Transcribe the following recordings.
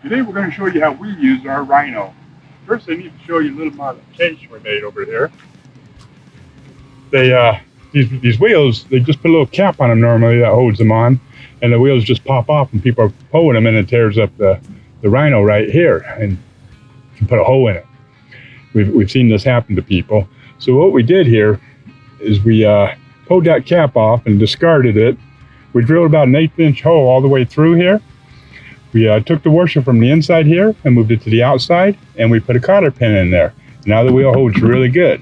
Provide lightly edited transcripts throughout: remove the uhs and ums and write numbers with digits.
Today we're going to show you how we use our Rhino. First I need to show you a little modification we made over here. These wheels, they just put a little cap on them normally that holds them on, and the wheels just pop off and people are pulling them and it tears up the Rhino right here and you can put a hole in it. We've seen this happen to people. So what we did here is we pulled that cap off and discarded it. We drilled about an 1/8 inch hole all the way through here. We took the washer from the inside here and moved it to the outside, and we put a cotter pin in there. Now the wheel holds really good.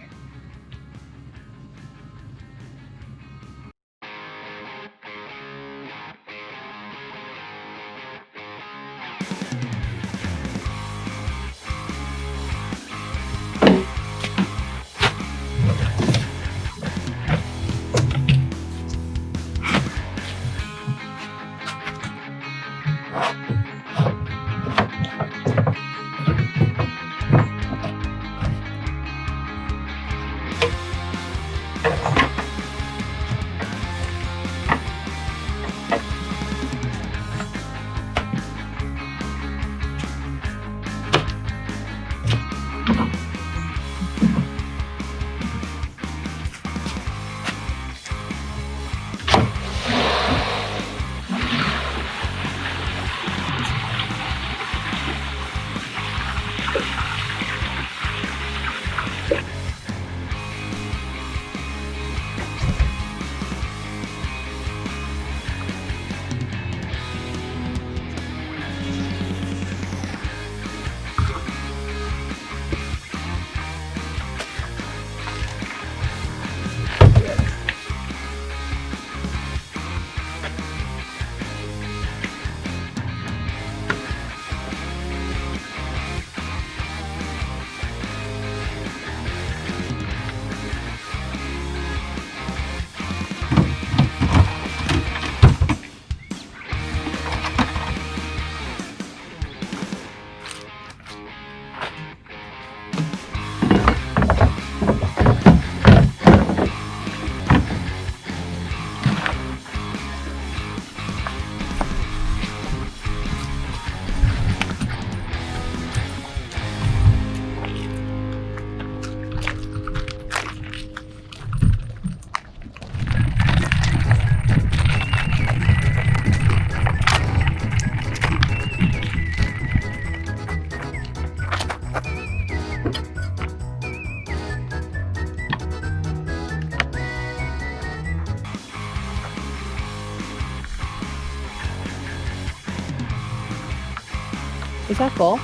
Is that full?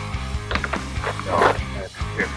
No, that's here.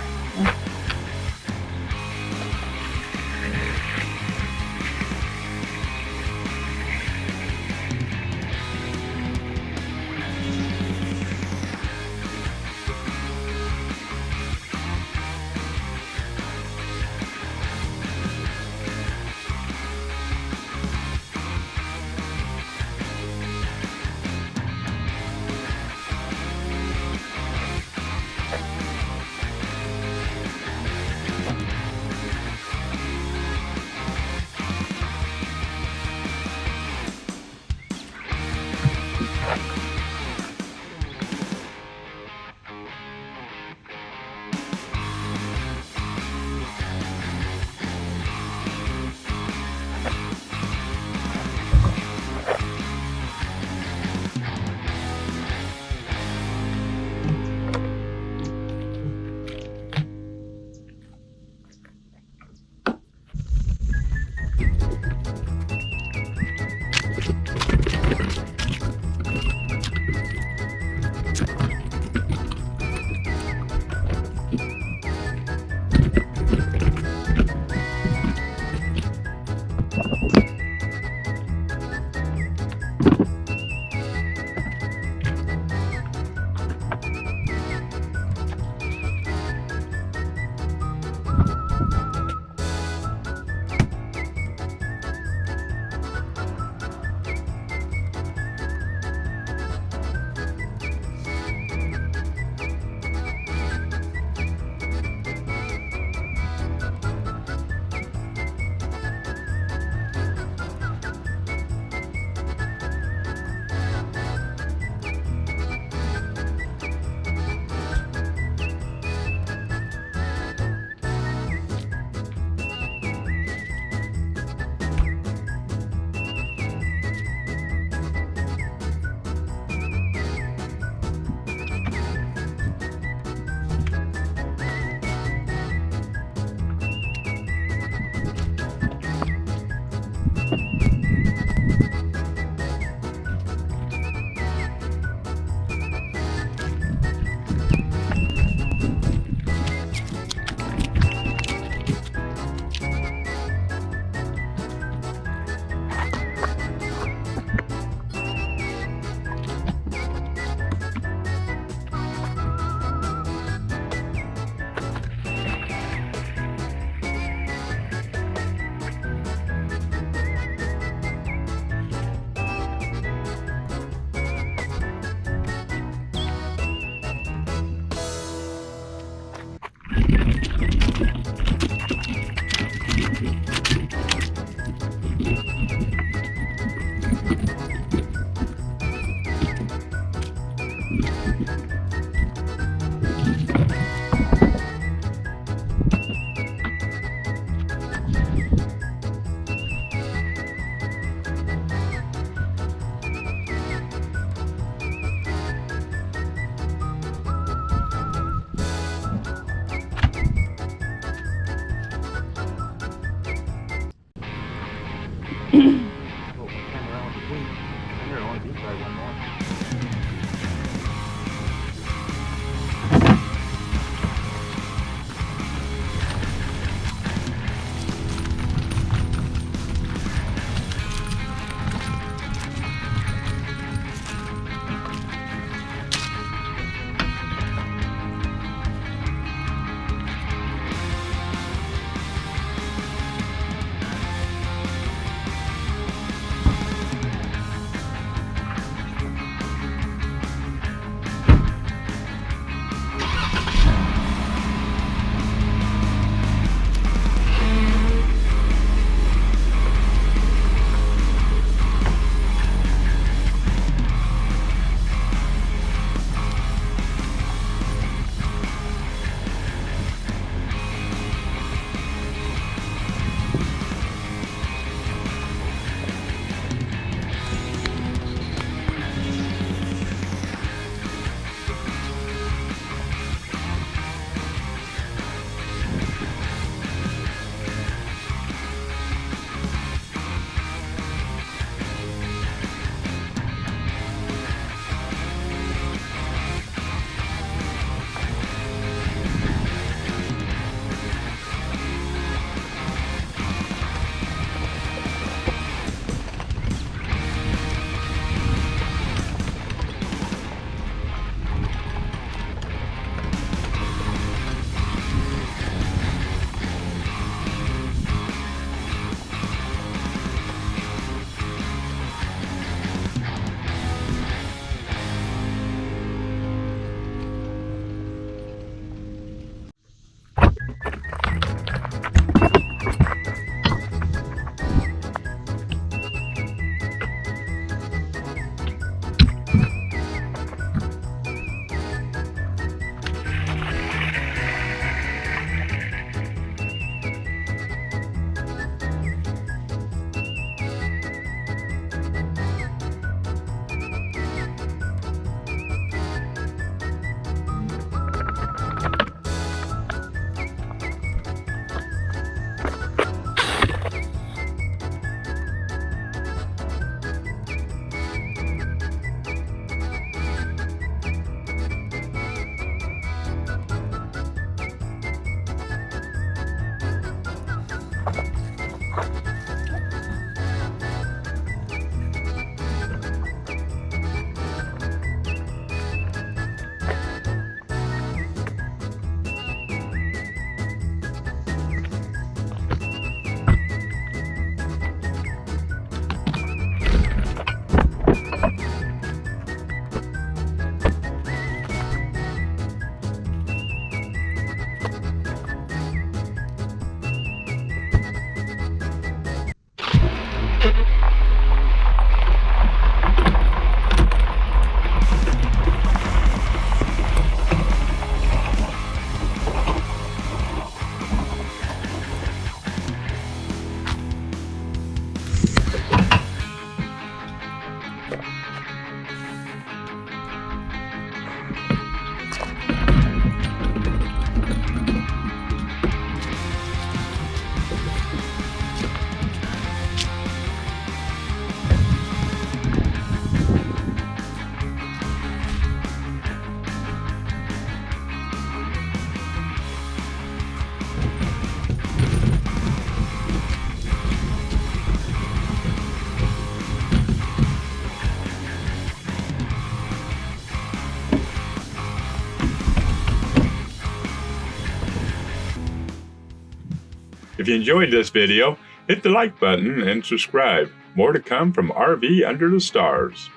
If you enjoyed this video, hit the like button and subscribe. More to come from RV Under the Stars.